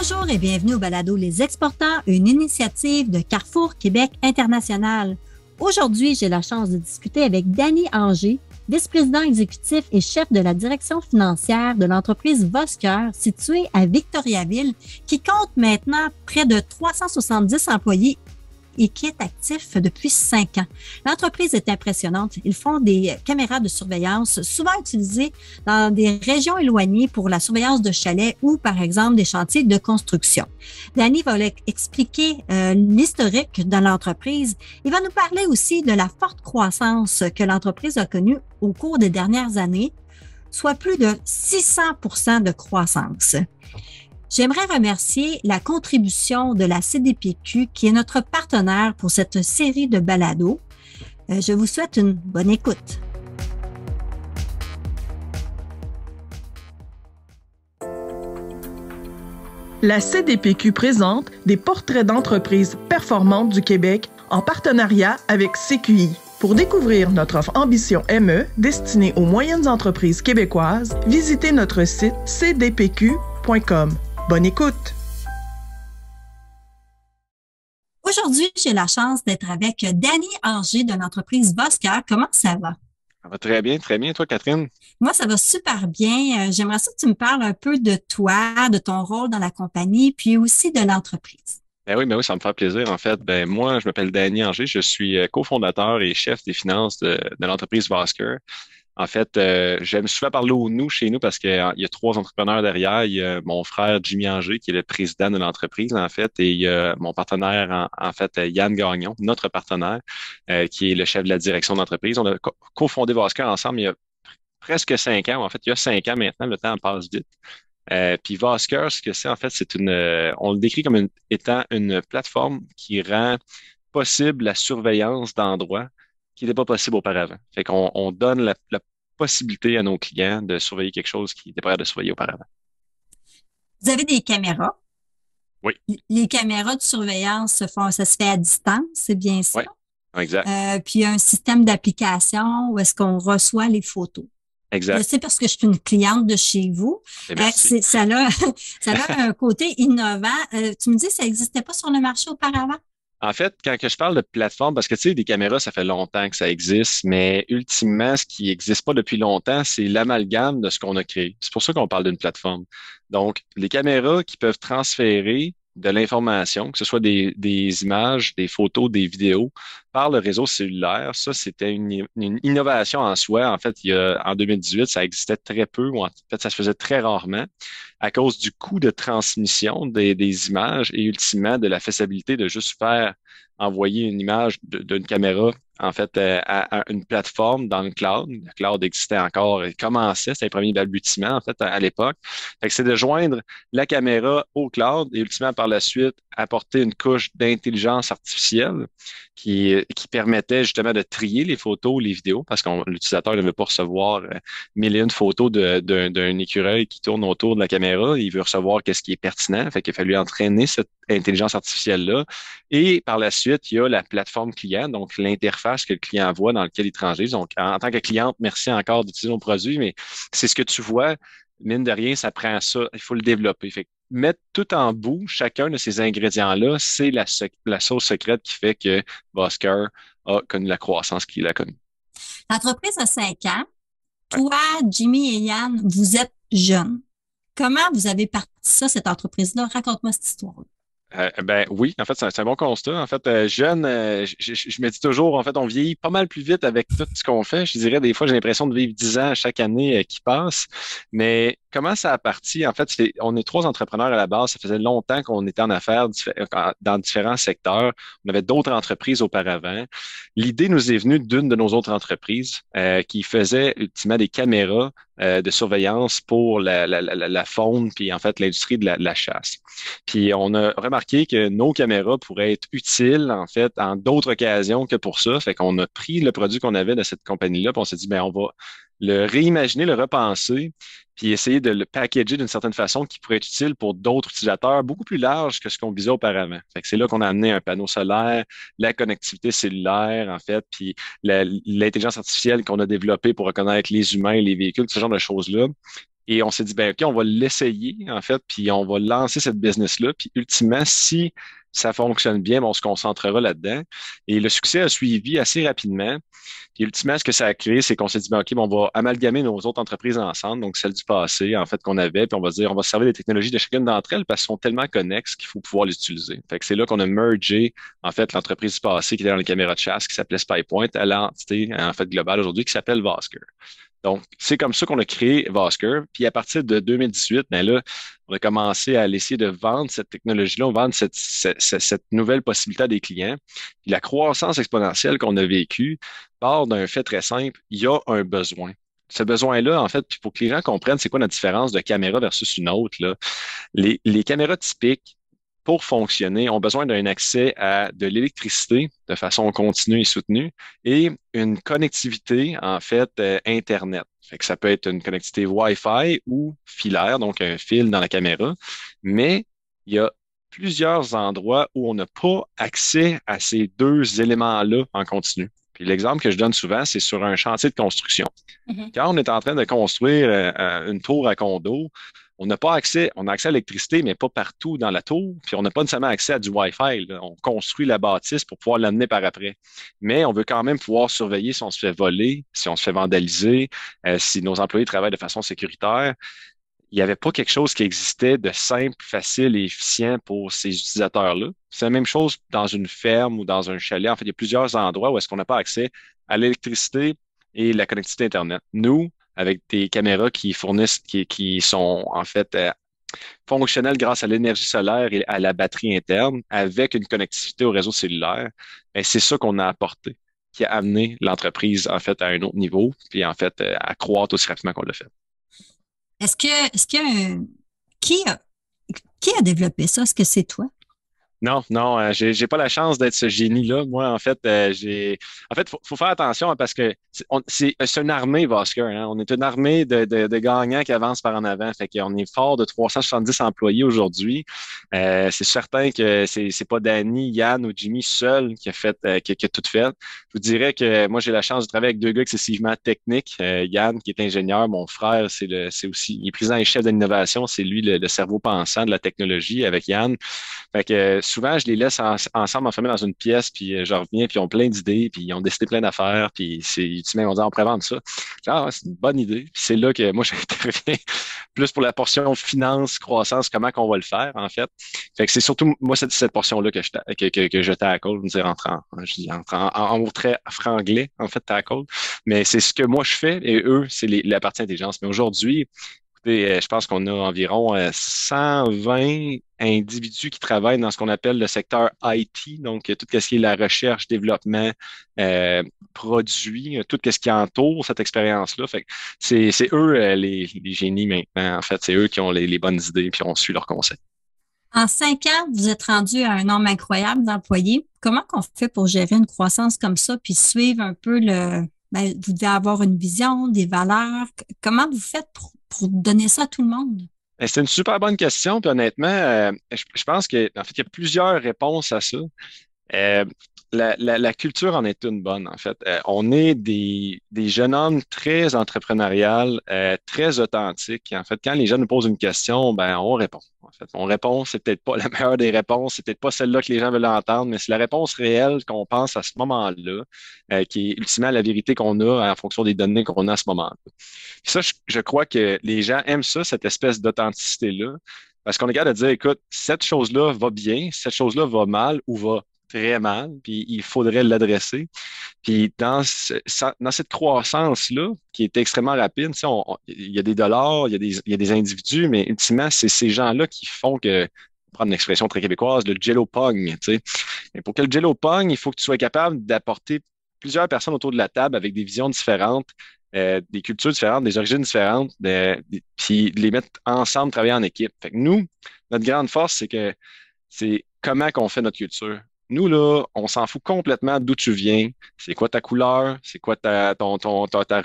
Bonjour et bienvenue au balado Les Exportants, une initiative de Carrefour Québec International. Aujourd'hui, j'ai la chance de discuter avec Danny Anger, vice-président exécutif et chef de la direction financière de l'entreprise Vosker, située à Victoriaville, qui compte maintenant près de 370 employés et qui est actif depuis 5 ans. L'entreprise est impressionnante. Ils font des caméras de surveillance souvent utilisées dans des régions éloignées pour la surveillance de chalets ou, par exemple, des chantiers de construction. Danny va expliquer l'historique de l'entreprise. Il va nous parler aussi de la forte croissance que l'entreprise a connue au cours des dernières années, soit plus de 600% de croissance. J'aimerais remercier la contribution de la CDPQ, qui est notre partenaire pour cette série de balados. Je vous souhaite une bonne écoute. La CDPQ présente des portraits d'entreprises performantes du Québec en partenariat avec CQI. Pour découvrir notre offre Ambition ME destinée aux moyennes entreprises québécoises, visitez notre site cdpq.com. Bonne écoute! Aujourd'hui, j'ai la chance d'être avec Danny Anger de l'entreprise Vosker. Comment ça va? Ça va très bien, très bien. Toi, Catherine? Moi, ça va super bien. J'aimerais ça que tu me parles un peu de toi, de ton rôle dans la compagnie, puis aussi de l'entreprise. Ben oui, ça me fait plaisir. En fait, moi, je m'appelle Danny Anger. Je suis cofondateur et chef des finances de l'entreprise Vosker. En fait, j'aime souvent parler au nous chez nous parce qu'il y a 3 entrepreneurs derrière. Il y a mon frère Jimmy Anger, qui est le président de l'entreprise, en fait, et il y a mon partenaire, en fait, Yann Gagnon, notre partenaire, qui est le chef de la direction de l'entreprise. On a cofondé Vosker ensemble il y a presque 5 ans. En fait, il y a 5 ans maintenant, le temps passe vite. Puis Vosker, ce que c'est, en fait, on le décrit comme étant une plateforme qui rend possible la surveillance d'endroits qui n'était pas possible auparavant. Fait qu'on donne la possibilité à nos clients de surveiller quelque chose qui n'était pas capable de surveiller auparavant. Vous avez des caméras. Oui. Les caméras de surveillance ça se fait à distance, c'est bien ça? Oui, exact. Puis il y a un système d'application où est-ce qu'on reçoit les photos. Exact. Je sais parce que je suis une cliente de chez vous. Ça a un côté innovant. Tu me dis que ça n'existait pas sur le marché auparavant? En fait, quand que je parle de plateforme, parce que tu sais, des caméras, ça fait longtemps que ça existe, mais ultimement, ce qui n'existe pas depuis longtemps, c'est l'amalgame de ce qu'on a créé. C'est pour ça qu'on parle d'une plateforme. Donc, les caméras qui peuvent transférer de l'information, que ce soit des images, des photos, des vidéos, par le réseau cellulaire, ça, c'était une innovation en soi. En fait, en 2018, ça existait très peu, ou en fait, ça se faisait très rarement à cause du coût de transmission des images et ultimement de la faisabilité de juste faire envoyer une image d'une caméra en fait à une plateforme dans le cloud. Le cloud existait encore et commençait, c'était les premiers balbutiements en fait à l'époque. Fait que c'est de joindre la caméra au cloud et ultimement par la suite apporter une couche d'intelligence artificielle qui permettait justement de trier les photos, les vidéos, parce que l'utilisateur ne veut pas recevoir 1001 photos d'un écureuil qui tourne autour de la caméra. Il veut recevoir qu'est-ce qui est pertinent. Fait qu'il a fallu entraîner cette intelligence artificielle-là. Et par la suite, il y a la plateforme client, donc l'interface que le client voit dans lequel il transige. Donc, en tant que cliente, merci encore d'utiliser nos produits, mais c'est ce que tu vois. Mine de rien, ça prend ça. Il faut le développer. Fait que mettre tout en bout, chacun de ces ingrédients-là, c'est la sauce secrète qui fait que Vosker a connu la croissance qu'il a connue. L'entreprise a 5 ans. Toi, Jimmy et Yann, vous êtes jeunes. Comment vous avez parti ça, cette entreprise-là? Raconte-moi cette histoire-là. Oui, en fait, c'est un bon constat. En fait, jeune, je me dis toujours, en fait, on vieillit pas mal plus vite avec tout ce qu'on fait. Je dirais, des fois, j'ai l'impression de vivre 10 ans chaque année qui passe. Mais comment ça a parti? En fait, on est 3 entrepreneurs à la base. Ça faisait longtemps qu'on était en affaires dans différents secteurs. On avait d'autres entreprises auparavant. L'idée nous est venue d'une de nos autres entreprises qui faisait ultimement des caméras de surveillance pour la faune puis en fait l'industrie de la chasse. Puis on a remarqué que nos caméras pourraient être utiles en fait en d'autres occasions que pour ça. Fait qu'on a pris le produit qu'on avait de cette compagnie-là, puis on s'est dit on va le réimaginer, le repenser, puis essayer de le packager d'une certaine façon qui pourrait être utile pour d'autres utilisateurs beaucoup plus larges que ce qu'on visait auparavant. Fait que c'est là qu'on a amené un panneau solaire, la connectivité cellulaire, en fait, puis l'intelligence artificielle qu'on a développée pour reconnaître les humains, les véhicules, ce genre de choses-là. Et on s'est dit, ben, OK, on va l'essayer, en fait, puis on va lancer cette business-là. Puis ultimement, si ça fonctionne bien, ben, on se concentrera là-dedans. Et le succès a suivi assez rapidement. Puis ultimement, ce que ça a créé, c'est qu'on s'est dit, ben, OK, ben, on va amalgamer nos autres entreprises ensemble, donc celles du passé, en fait, qu'on avait, puis on va se dire, on va se servir des technologies de chacune d'entre elles parce qu'elles sont tellement connexes qu'il faut pouvoir les utiliser. Fait que c'est là qu'on a mergé, en fait, l'entreprise du passé qui était dans les caméras de chasse, qui s'appelait SpyPoint, à l'entité, en fait, globale aujourd'hui, qui s'appelle Vosker. Donc, c'est comme ça qu'on a créé Vosker. Puis à partir de 2018, ben là, on a commencé à essayer de vendre cette technologie-là, vendre cette nouvelle possibilité à des clients. Puis la croissance exponentielle qu'on a vécue part d'un fait très simple, il y a un besoin. Ce besoin-là, en fait, puis pour que les gens comprennent c'est quoi la différence de caméra versus une autre, là, les caméras typiques, pour fonctionner, ont besoin d'un accès à de l'électricité de façon continue et soutenue et une connectivité, en fait, Internet. Fait que ça peut être une connectivité Wi-Fi ou filaire, donc un fil dans la caméra, mais il y a plusieurs endroits où on n'a pas accès à ces deux éléments-là en continu. Puis l'exemple que je donne souvent, c'est sur un chantier de construction. Mhm. Quand on est en train de construire une tour à condo, on n'a pas accès, on a accès à l'électricité, mais pas partout dans la tour, puis on n'a pas nécessairement accès à du Wi-Fi, là. On construit la bâtisse pour pouvoir l'amener par après. Mais on veut quand même pouvoir surveiller si on se fait voler, si on se fait vandaliser, si nos employés travaillent de façon sécuritaire. Il n'y avait pas quelque chose qui existait de simple, facile et efficient pour ces utilisateurs-là. C'est la même chose dans une ferme ou dans un chalet. En fait, il y a plusieurs endroits où est-ce qu'on n'a pas accès à l'électricité et la connectivité Internet. Nous, avec des caméras qui fournissent, qui sont en fait fonctionnelles grâce à l'énergie solaire et à la batterie interne, avec une connectivité au réseau cellulaire, ben, c'est ça qu'on a apporté, qui a amené l'entreprise en fait à un autre niveau, puis en fait à croître aussi rapidement qu'on l'a fait. Est-ce qu'il y a qui a, qui a développé ça? Est-ce que c'est toi? Non, non, j'ai pas la chance d'être ce génie-là. Moi, en fait, faut faire attention hein, parce que c'est une armée, Vosker, hein. On est une armée de gagnants qui avancent par en avant. Fait qu'on est fort de 370 employés aujourd'hui. C'est certain que c'est pas Danny, Yann ou Jimmy seul qui a fait, qui a tout fait. Je vous dirais que moi, j'ai la chance de travailler avec deux gars excessivement techniques. Yann, qui est ingénieur, mon frère, c'est aussi, il est président et chef d'innovation. C'est lui le cerveau pensant de la technologie avec Yann. Fait que souvent, je les laisse ensemble enfermés dans une pièce, puis je reviens, puis ils ont plein d'idées, puis ils ont décidé plein d'affaires, puis ils m'ont dit, on pourrait vendre ça. Genre, c'est une bonne idée. Puis c'est là que moi, j'interviens plus pour la portion finance, croissance, comment qu'on va le faire, en fait. Fait que c'est surtout, moi, cette portion-là que je tackle, je veux dire, en mot très franglais, en fait, tackle. Mais c'est ce que moi, je fais, et eux, c'est la partie intelligence. Mais aujourd'hui, je pense qu'on a environ 120 individus qui travaillent dans ce qu'on appelle le secteur IT, donc tout ce qui est la recherche, développement, produit, tout ce qui entoure cette expérience-là. Fait que c'est eux les génies maintenant. En fait, c'est eux qui ont les bonnes idées puis on suit leurs conseils. En 5 ans, vous êtes rendu à un nombre incroyable d'employés. Comment qu'on fait pour gérer une croissance comme ça puis suivre un peu vous devez avoir une vision, des valeurs. Comment vous faites pour donner ça à tout le monde? C'est une super bonne question, puis honnêtement, je pense qu'en fait, il y a plusieurs réponses à ça. Euh, la culture en est une bonne, en fait. On est des jeunes hommes très entrepreneuriales, très authentiques. En fait, quand les jeunes nous posent une question, ben, on répond. En fait, on répond, c'est peut-être pas la meilleure des réponses, c'est peut-être pas celle-là que les gens veulent entendre, mais c'est la réponse réelle qu'on pense à ce moment-là, qui est ultimement la vérité qu'on a en fonction des données qu'on a à ce moment-là. Puis ça, je crois que les gens aiment ça, cette espèce d'authenticité-là, parce qu'on est capable de dire, écoute, cette chose-là va bien, cette chose-là va mal ou va très mal, puis il faudrait l'adresser. Puis dans cette croissance-là, qui est extrêmement rapide, tu sais, il y a des dollars, il y a des individus, mais ultimement, c'est ces gens-là qui font que, pour prendre une expression très québécoise, le jello pogne, tu sais. Et pour que le jello pogne, il faut que tu sois capable d'apporter plusieurs personnes autour de la table avec des visions différentes, des cultures différentes, des origines différentes, puis de les mettre ensemble, travailler en équipe. Fait que nous, notre grande force, c'est comment qu'on fait notre culture. Nous, là, on s'en fout complètement d'où tu viens. C'est quoi ta couleur? C'est quoi ta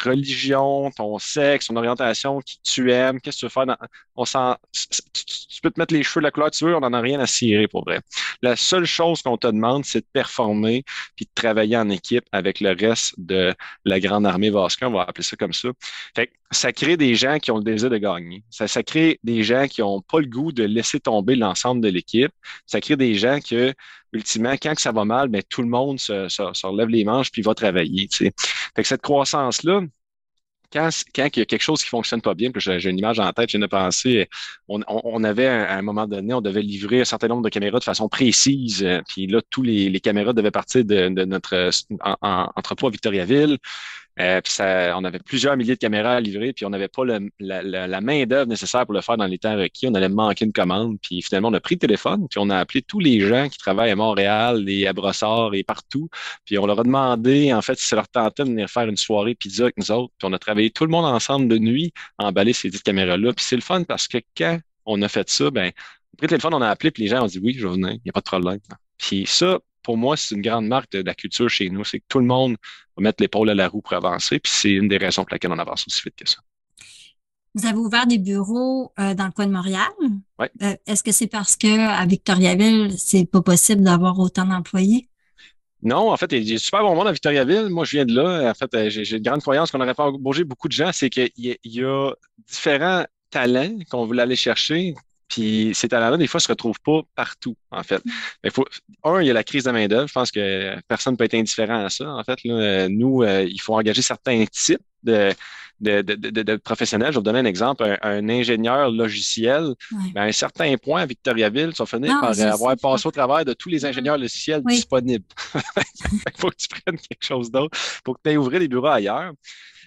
religion, ton sexe, ton orientation, qui tu aimes, qu'est-ce que tu veux faire on s'en, tu peux te mettre les cheveux de la couleur que tu veux, on n'en a rien à cirer pour vrai. La seule chose qu'on te demande, c'est de performer puis de travailler en équipe avec le reste de la grande armée Vasca, on va appeler ça comme ça. Fait que ça crée des gens qui ont le désir de gagner. Ça crée des gens qui n'ont pas le goût de laisser tomber l'ensemble de l'équipe. Ça crée des gens que ultimement, quand que ça va mal, ben, tout le monde se relève les manches puis va travailler. Tu sais. Fait que cette croissance-là, quand il y a quelque chose qui fonctionne pas bien, puis j'ai une image en tête, je viens de penser, on avait à un moment donné, on devait livrer un certain nombre de caméras de façon précise, puis là, tous les caméras devaient partir de notre entrepôt à Victoriaville. Puis on avait plusieurs milliers de caméras à livrer, puis on n'avait pas la main-d'œuvre nécessaire pour le faire dans les temps requis. On allait manquer une commande. Puis finalement, on a pris le téléphone, puis on a appelé tous les gens qui travaillent à Montréal et à Brossard et partout. Puis on leur a demandé, en fait, si ça leur tentait de venir faire une soirée pizza avec nous autres. Puis on a travaillé tout le monde ensemble de nuit à emballer ces 10 caméras-là. Puis c'est le fun parce que quand on a fait ça, ben, on a pris le téléphone, on a appelé, puis les gens ont dit oui, je vais venir, il n'y a pas de problème. Puis ça, pour moi, c'est une grande marque de la culture chez nous. C'est que tout le monde va mettre l'épaule à la roue pour avancer. Puis c'est une des raisons pour laquelle on avance aussi vite que ça. Vous avez ouvert des bureaux dans le coin de Montréal. Ouais. Est-ce que c'est parce que à Victoriaville, c'est pas possible d'avoir autant d'employés? Non, en fait, il y a super bon monde à Victoriaville. Moi, je viens de là. En fait, j'ai une grande croyance qu'on aurait pas embauché beaucoup de gens. C'est qu'il y a différents talents qu'on voulait aller chercher. Puis ces talents-là, des fois, se retrouvent pas partout, en fait. Il y a la crise de main-d'œuvre. Je pense que personne ne peut être indifférent à ça. En fait, là, nous, il faut engager certains types de professionnels. Je vais vous donner un exemple. Un ingénieur logiciel, Ouais. ben, à un certain point, à Victoriaville, tu vas finir Non, par je sais. avoir passé au travers de tous les ingénieurs logiciels Oui. disponibles. Il faut que tu prennes quelque chose d'autre. Il faut que tu ailles ouvrir des bureaux ailleurs.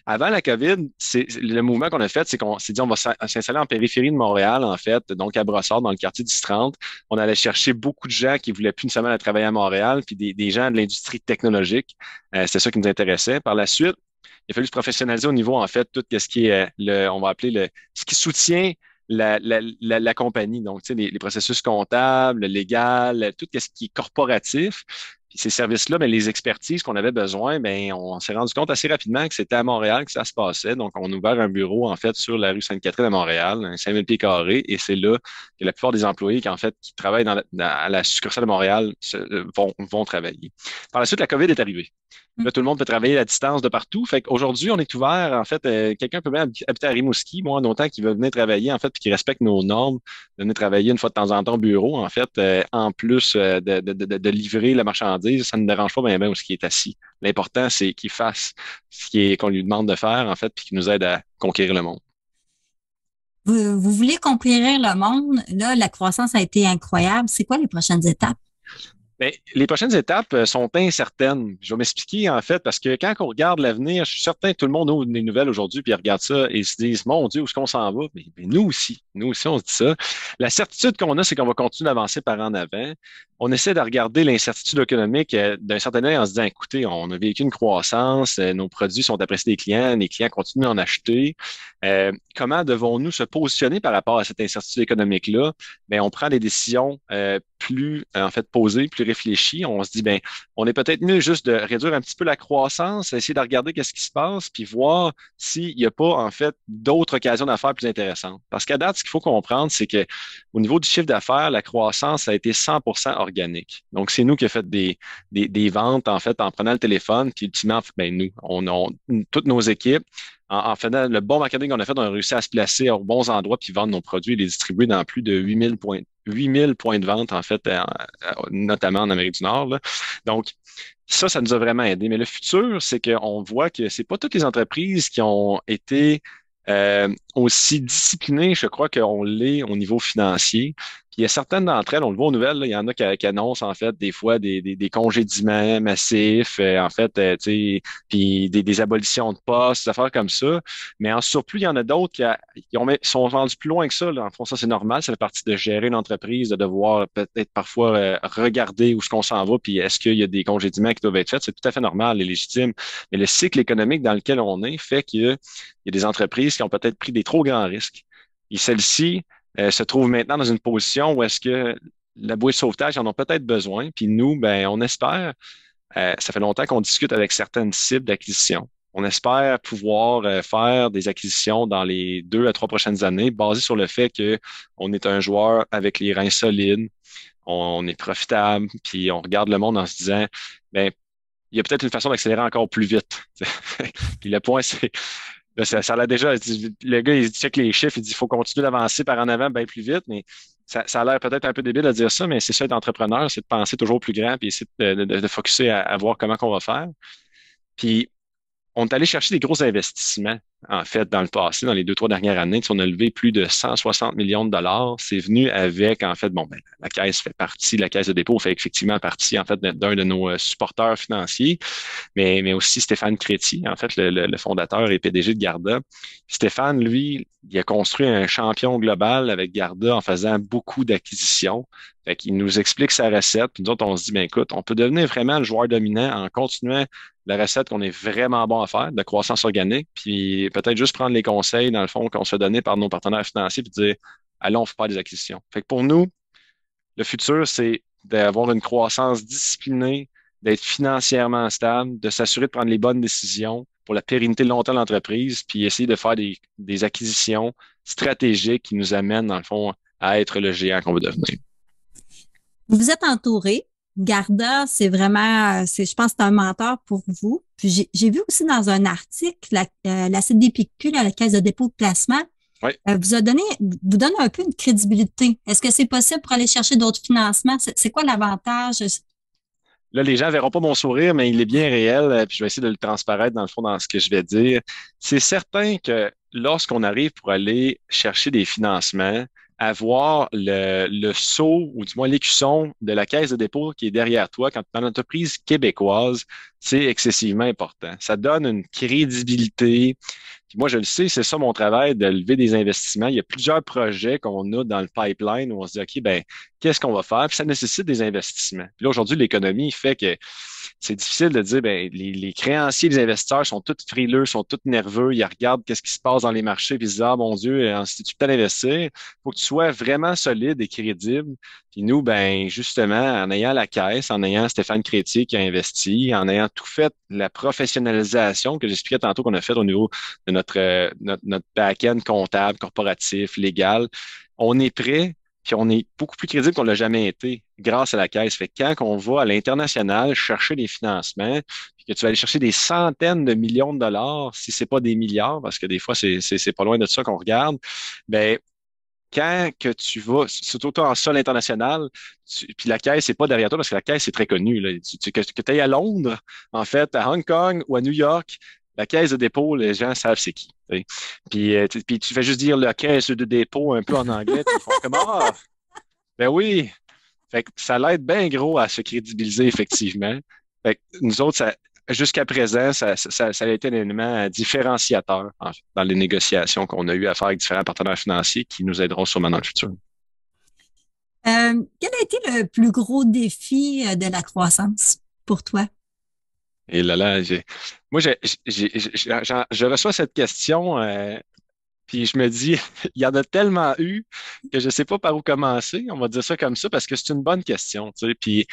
Avant la COVID, le mouvement qu'on a fait, c'est qu'on s'est dit on va s'installer en périphérie de Montréal, en fait, donc à Brossard, dans le quartier du 30. On allait chercher beaucoup de gens qui voulaient plus nécessairement aller travailler à Montréal, puis des gens de l'industrie technologique. C'est ça qui nous intéressait. Par la suite, il a fallu se professionnaliser au niveau, en fait, tout ce qui est, on va appeler ce qui soutient la compagnie. Donc, tu sais, les processus comptables, le légal, tout ce qui est corporatif. Puis ces services-là, ben, les expertises qu'on avait besoin, ben, on s'est rendu compte assez rapidement que c'était à Montréal que ça se passait. Donc, on a ouvert un bureau, en fait, sur la rue Sainte-Catherine à Montréal, un 5000 pieds carrés, et c'est là que la plupart des employés qui travaillent à la succursale de Montréal vont travailler. Par la suite, la COVID est arrivée. Là, tout le monde peut travailler à distance de partout. Fait qu'aujourd'hui, on est ouvert. En fait, quelqu'un peut même habiter à Rimouski, moi, en autant qu'il veut venir travailler, en fait, puis qu'il respecte nos normes, de venir travailler une fois de temps en temps au bureau, en fait, en plus de livrer la marchandise, ça ne dérange pas bien où ce qui est assis. L'important, c'est qu'il fasse qu'on lui demande de faire, en fait, puis qu'il nous aide à conquérir le monde. Vous voulez conquérir le monde. Là, la croissance a été incroyable. C'est quoi les prochaines étapes? Bien, les prochaines étapes sont incertaines. Je vais m'expliquer en fait parce que quand on regarde l'avenir, je suis certain que tout le monde ouvre des nouvelles aujourd'hui puis regarde ça et se disent mon Dieu, où est-ce qu'on s'en va? Mais nous aussi, on se dit ça. La certitude qu'on a, c'est qu'on va continuer d'avancer par en avant. On essaie de regarder l'incertitude économique d'un certain œil en se disant, écoutez, on a vécu une croissance, nos produits sont appréciés des clients, les clients continuent d'en acheter. Comment devons-nous se positionner par rapport à cette incertitude économique-là? Bien, on prend des décisions plus en fait posées, plus réfléchies. On se dit, ben, on est peut-être mieux juste de réduire un petit peu la croissance, essayer de regarder qu'est-ce qui se passe, puis voir s'il n'y a pas en fait d'autres occasions d'affaires plus intéressantes. Parce qu'à date, ce qu'il faut comprendre, c'est que au niveau du chiffre d'affaires, la croissance a été 100% organique. Donc, c'est nous qui avons fait des ventes en fait en prenant le téléphone, puis ultimement, ben, nous, toutes nos équipes. En faisant le bon marketing qu'on a fait, on a réussi à se placer aux bons endroits puis vendre nos produits et les distribuer dans plus de 8000 points de vente, en fait, notamment en Amérique du Nord, là. Donc, ça nous a vraiment aidé. Mais le futur, c'est qu'on voit que c'est pas toutes les entreprises qui ont été aussi disciplinées, je crois qu'on l'est au niveau financier. Puis il y a certaines d'entre elles, on le voit aux nouvelles, là, il y en a qui annoncent en fait des fois des congédiements massifs, en fait, tu sais, puis des abolitions de postes, des affaires comme ça. Mais en surplus, il y en a d'autres sont rendus plus loin que ça. Là. En fond, ça, c'est normal. Ça fait partie de gérer une entreprise, de devoir peut-être parfois regarder où est-ce qu'on s'en va, puis est-ce qu'il y a des congédiements qui doivent être faits. C'est tout à fait normal et légitime. Mais le cycle économique dans lequel on est fait qu'il y a des entreprises qui ont peut-être pris des trop grands risques. Et celles-ci se trouvent maintenant dans une position où est-ce que la bouée de sauvetage, ils en ont peut-être besoin. Puis nous, ben, on espère, ça fait longtemps qu'on discute avec certaines cibles d'acquisition. On espère pouvoir faire des acquisitions dans les 2 à 3 prochaines années, basées sur le fait que on est un joueur avec les reins solides, on est profitable, puis on regarde le monde en se disant, ben, il y a peut-être une façon d'accélérer encore plus vite. Puis le point, c'est, là, ça l'a déjà, le gars, il check les chiffres, il dit, il faut continuer d'avancer par en avant bien plus vite, mais ça a l'air peut-être un peu débile de dire ça, mais c'est ça être entrepreneur, c'est de penser toujours plus grand, puis essayer de focusser à voir comment qu'on va faire. Puis on est allé chercher des gros investissements, en fait, dans le passé, dans les 2, 3 dernières années. Tu sais, on a levé plus de 160 millions de dollars. C'est venu avec, en fait, bon, ben, la Caisse fait partie, la Caisse de dépôt fait effectivement partie, en fait, d'un de nos supporters financiers, mais aussi Stéphane Créti, en fait, le fondateur et PDG de Garda. Stéphane, lui, il a construit un champion global avec Garda en faisant beaucoup d'acquisitions. Fait qu'il nous explique sa recette. Puis nous autres, on se dit, ben écoute, on peut devenir vraiment le joueur dominant en continuant la recette qu'on est vraiment bon à faire, de croissance organique, puis peut-être juste prendre les conseils, dans le fond, qu'on se fait donner par nos partenaires financiers, puis dire, allons faire des acquisitions. Fait que pour nous, le futur, c'est d'avoir une croissance disciplinée, d'être financièrement stable, de s'assurer de prendre les bonnes décisions pour la pérennité de long terme de l'entreprise, puis essayer de faire des acquisitions stratégiques qui nous amènent, dans le fond, à être le géant qu'on veut devenir. Vous êtes entouré. Garda, c'est vraiment, je pense que c'est un mentor pour vous. Puis j'ai vu aussi dans un article, la CDPQ, la Caisse de dépôt de placement, Oui. vous donne un peu une crédibilité. Est-ce que c'est possible pour aller chercher d'autres financements? C'est quoi l'avantage? Là, les gens verront pas mon sourire, mais il est bien réel, puis je vais essayer de le transparaître dans le fond dans ce que je vais dire. C'est certain que lorsqu'on arrive pour aller chercher des financements, avoir le sceau ou du moins l'écusson de la caisse de dépôt qui est derrière toi quand tu es dans l'entreprise québécoise, c'est excessivement important. Ça donne une crédibilité. Puis moi, je le sais, c'est ça mon travail, de lever des investissements. Il y a plusieurs projets qu'on a dans le pipeline où on se dit, OK, ben, qu'est-ce qu'on va faire? Puis ça nécessite des investissements. Puis là, aujourd'hui, l'économie fait que c'est difficile de dire, ben, les créanciers, les investisseurs sont tous frileux, sont tous nerveux, ils regardent qu'est-ce qui se passe dans les marchés, puis ils se disent, ah, mon Dieu, si tu peux investir, faut que tu sois vraiment solide et crédible. Puis nous, ben, justement, en ayant la caisse, en ayant Stéphane Crétier qui a investi, en ayant tout fait la professionnalisation que j'expliquais tantôt qu'on a fait au niveau de notre back-end comptable, corporatif, légal, on est prêt. Puis on est beaucoup plus crédible qu'on l'a jamais été grâce à la caisse. Fait que quand on va à l'international chercher des financements, puis que tu vas aller chercher des centaines de millions de dollars, si c'est pas des milliards, parce que des fois c'est pas loin de ça qu'on regarde, ben quand que tu vas, surtout en sol international, puis la caisse c'est pas derrière toi parce que la caisse c'est très connue. Là. Que tu ailles à Londres, en fait, à Hong Kong ou à New York, la caisse de dépôt, les gens savent c'est qui. T'sais. Puis tu fais juste dire la caisse de dépôt un peu en anglais, puis ils font comme ah, ben oui. Fait que ça l'aide bien gros à se crédibiliser effectivement. Fait que nous autres, jusqu'à présent, ça a été un élément différenciateur en fait, dans les négociations qu'on a eues à faire avec différents partenaires financiers qui nous aideront sûrement dans le futur. Quel a été le plus gros défi de la croissance pour toi? Et là, moi, je reçois cette question, puis je me dis, il y en a tellement eu que je ne sais pas par où commencer. On va dire ça comme ça parce que c'est une bonne question. Tu sais. Puis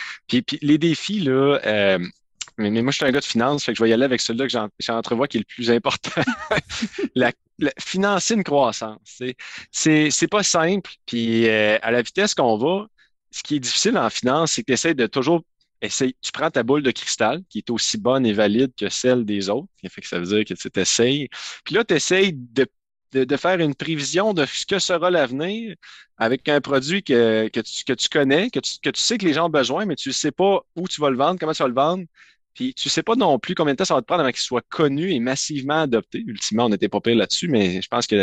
les défis, là, mais moi, je suis un gars de finance, fait que je vais y aller avec celui-là que j'entrevois qui est le plus important. Financer une croissance. C'est pas simple. Puis à la vitesse qu'on va, ce qui est difficile en finance, c'est que tu essaies de toujours tu prends ta boule de cristal qui est aussi bonne et valide que celle des autres. Fait que ça veut dire que tu essayes. Puis là, tu essayes de faire une prévision de ce que sera l'avenir avec un produit que tu connais, que tu sais que les gens ont besoin, mais tu ne sais pas où tu vas le vendre, comment tu vas le vendre. Puis tu ne sais pas non plus combien de temps ça va te prendre avant qu'il soit connu et massivement adopté. Ultimement, on n'était pas pire là-dessus, mais je pense que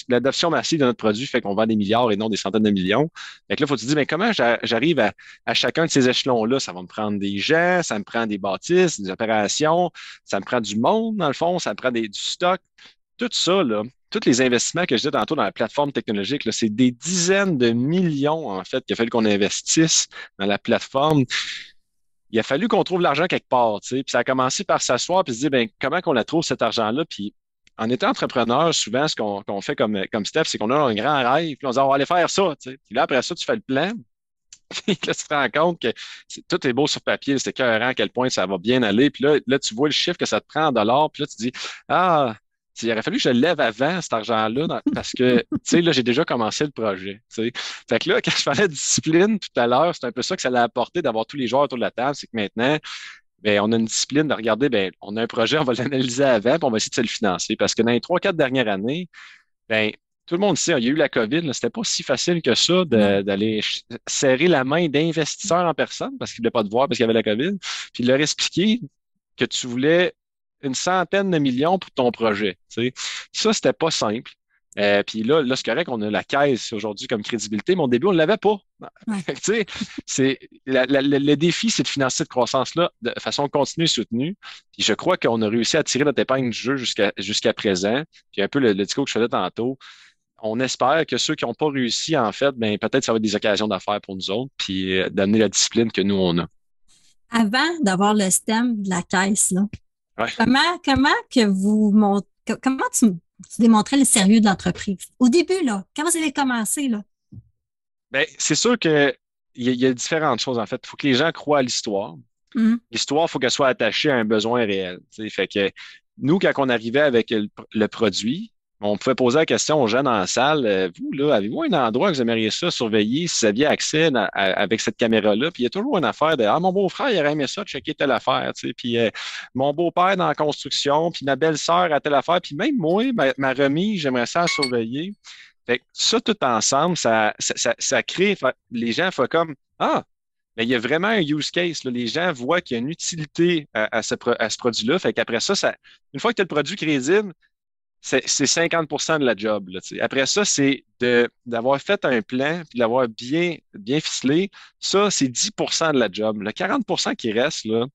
l'adoption massive de notre produit fait qu'on vend des milliards et non des centaines de millions. Fait que là, il faut te dire, mais comment j'arrive à chacun de ces échelons-là? Ça va me prendre des gens, ça me prend des bâtisses, des opérations, ça me prend du monde, dans le fond, ça me prend du stock. Tout ça, là, tous les investissements que je disais tantôt dans la plateforme technologique, là, c'est des dizaines de millions, en fait, qu'il a fallu qu'on investisse dans la plateforme. Il a fallu qu'on trouve l'argent quelque part, tu sais. Puis ça a commencé par s'asseoir puis se dire, ben, comment qu'on la trouve, cet argent-là? Puis en étant entrepreneur, souvent, ce qu'on fait comme step, c'est qu'on a un grand rêve, puis on se dit, on va aller faire ça, tu sais. Puis là, après ça, tu fais le plan, puis là, tu te rends compte que tout est beau sur papier, c'est écœurant à quel point ça va bien aller. Puis là, tu vois le chiffre que ça te prend en dollars, puis là, tu dis, ah, il aurait fallu que je le lève avant cet argent-là, parce que, tu sais, là, j'ai déjà commencé le projet, tu sais. Fait que là, quand je parlais de discipline tout à l'heure, c'est un peu ça que ça l'a apporté d'avoir tous les joueurs autour de la table, c'est que maintenant, ben, on a une discipline de regarder, ben, on a un projet, on va l'analyser avant, puis on va essayer de se le financer. Parce que dans les 3-4 dernières années, ben, tout le monde sait, il y a eu la COVID, là, c'était pas si facile que ça d'aller serrer la main d'investisseurs en personne parce qu'ils ne voulaient pas te voir parce qu'il y avait la COVID, puis leur expliquer que tu voulais une centaine de millions pour ton projet. Tu sais. Ça, c'était pas simple. Puis là, c'est correct, on a la caisse aujourd'hui comme crédibilité, mais au début, on ne l'avait pas. Ouais. Tu sais, le défi, c'est de financer cette croissance-là de façon continue et soutenue. Puis je crois qu'on a réussi à tirer notre épingle du jeu jusqu'à présent. Puis un peu le discours que je faisais tantôt. On espère que ceux qui n'ont pas réussi, en fait, ben peut-être ça va être des occasions d'affaires pour nous autres, puis d'amener la discipline que nous, on a. Avant d'avoir le stem de la caisse, là, Ouais. comment tu démontrais le sérieux de l'entreprise? Au début, là, comment vous avez commencé, là? Ben, c'est sûr que il y a différentes choses, en fait. Il faut que les gens croient à l'histoire. Mhm. L'histoire, il faut qu'elle soit attachée à un besoin réel. Tu sais. Fait que nous, quand on arrivait avec le produit, on pouvait poser la question aux gens dans la salle, vous, là, avez-vous un endroit que vous aimeriez ça surveiller si vous aviez accès avec cette caméra-là? Puis il y a toujours une affaire de ah, mon beau-frère, il aurait aimé ça, de checker telle affaire, tu sais. Puis mon beau-père dans la construction, puis ma belle-sœur à telle affaire, puis même moi, ma remise, j'aimerais ça surveiller. Fait que ça, tout ensemble, ça crée, les gens font comme ah! Mais il y a vraiment un use case. Là. Les gens voient qu'il y a une utilité à ce produit-là. Fait qu'après ça, une fois que tu as le produit crédible, c'est 50% de la job. Là, après ça, c'est d'avoir fait un plan puis de l'avoir bien ficelé. Ça, c'est 10% de la job. Le 40% qui reste, là,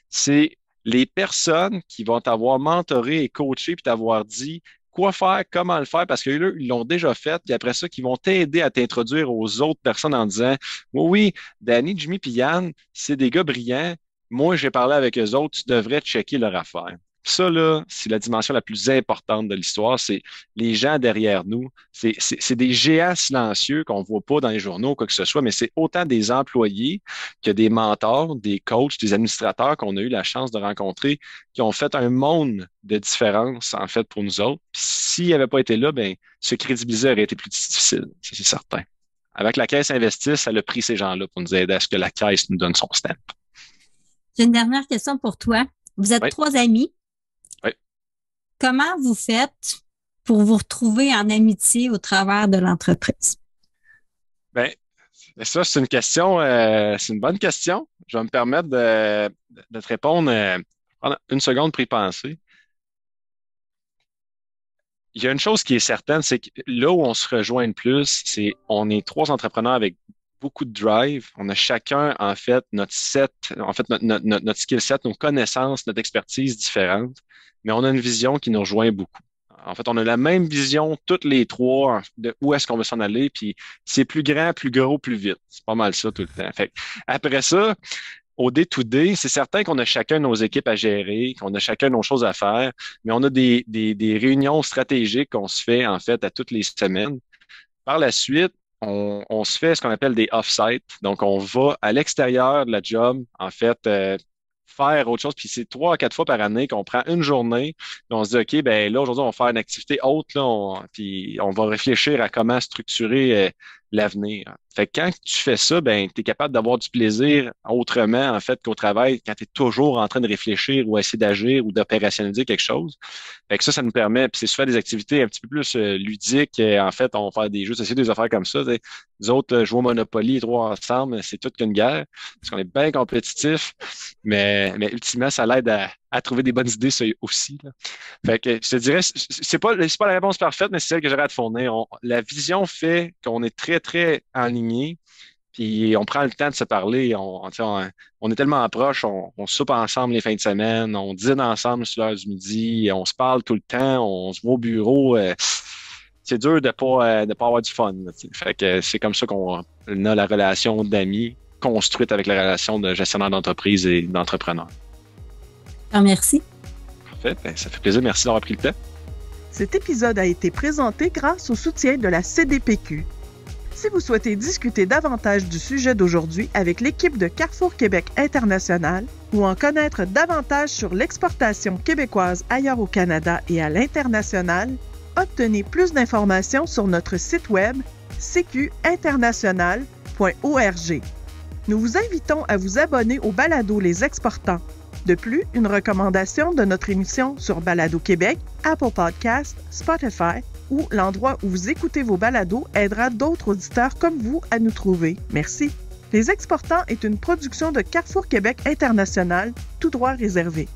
c'est les personnes qui vont t'avoir mentoré et coaché puis t'avoir dit quoi faire, comment le faire, parce qu'eux, ils l'ont déjà fait, puis après ça, qui vont t'aider à t'introduire aux autres personnes en disant oui, Danny, Jimmy puis Yann, c'est des gars brillants. Moi, j'ai parlé avec eux autres, tu devrais checker leur affaire. Ça, là, c'est la dimension la plus importante de l'histoire. C'est les gens derrière nous. C'est des géants silencieux qu'on ne voit pas dans les journaux ou quoi que ce soit, mais c'est autant des employés que des mentors, des coachs, des administrateurs qu'on a eu la chance de rencontrer qui ont fait un monde de différence, en fait, pour nous autres. Puis s'ils n'avaient pas été là, ben, se crédibiliser aurait été plus difficile, c'est certain. Avec la Caisse Investis, ça a pris ces gens-là pour nous aider à ce que la Caisse nous donne son stamp. J'ai une dernière question pour toi. Vous êtes 3 amis. Oui. Comment vous faites pour vous retrouver en amitié au travers de l'entreprise? Bien, ça, c'est une question, c'est une bonne question. Je vais me permettre de te répondre. Prendre une seconde pour y penser. Il y a une chose qui est certaine, c'est que là où on se rejoint le plus, c'est on est 3 entrepreneurs avec beaucoup de drive. On a chacun, en fait, notre skill set, nos connaissances, notre expertise différente, mais on a une vision qui nous rejoint beaucoup. En fait, on a la même vision, toutes les 3, de où est-ce qu'on veut s'en aller, puis c'est plus grand, plus gros, plus vite. C'est pas mal ça tout le temps. Fait après ça, au day-to-day, c'est certain qu'on a chacun nos équipes à gérer, qu'on a chacun nos choses à faire, mais on a des réunions stratégiques qu'on se fait, en fait, à toutes les semaines. Par la suite, on se fait ce qu'on appelle des off-site. Donc, on va à l'extérieur de la job, en fait, faire autre chose. Puis c'est 3 à 4 fois par année qu'on prend une journée. Puis on se dit, OK, ben là, aujourd'hui, on va faire une activité haute. Là, puis on va réfléchir à comment structurer l'avenir. Fait que quand tu fais ça, ben, tu es capable d'avoir du plaisir autrement, en fait, qu'au travail, quand tu es toujours en train de réfléchir ou essayer d'agir ou d'opérationnaliser quelque chose. Fait que ça nous permet, puis c'est souvent des activités un petit peu plus ludiques. En fait, on va faire des jeux, essayer des affaires comme ça. T'sais. Nous autres, jouer au Monopoly, les 3 ensemble, c'est toute qu'une guerre, parce qu'on est bien compétitifs, mais ultimement, ça l'aide à trouver des bonnes idées ça aussi. Là. Fait que je te dirais, c'est pas la réponse parfaite, mais c'est celle que j'aurais à te fournir. La vision fait qu'on est très, très en ligne. Puis on prend le temps de se parler. On est tellement proches, on soupe ensemble les fins de semaine, on dîne ensemble sur l'heure du midi, on se parle tout le temps, on se voit au bureau. C'est dur de pas avoir du fun. Là, fait que c'est comme ça qu'on a la relation d'amis construite avec la relation de gestionnaire d'entreprise et d'entrepreneur. Merci. Parfait. Ben, ça fait plaisir. Merci d'avoir pris le temps. Cet épisode a été présenté grâce au soutien de la CDPQ. Si vous souhaitez discuter davantage du sujet d'aujourd'hui avec l'équipe de Carrefour Québec International ou en connaître davantage sur l'exportation québécoise ailleurs au Canada et à l'international, obtenez plus d'informations sur notre site web cqinternational.org. Nous vous invitons à vous abonner au balado Les Exportants. De plus, une recommandation de notre émission sur Balado Québec, Apple Podcasts, Spotify ou l'endroit où vous écoutez vos balados aidera d'autres auditeurs comme vous à nous trouver. Merci. Les Exportants est une production de Carrefour Québec International, tout droit réservé.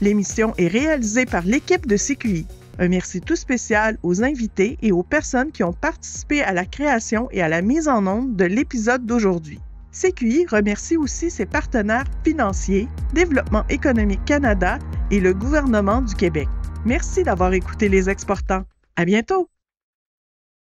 L'émission est réalisée par l'équipe de CQI. Un merci tout spécial aux invités et aux personnes qui ont participé à la création et à la mise en onde de l'épisode d'aujourd'hui. CQI remercie aussi ses partenaires financiers, Développement économique Canada et le gouvernement du Québec. Merci d'avoir écouté Les Exportants. À bientôt!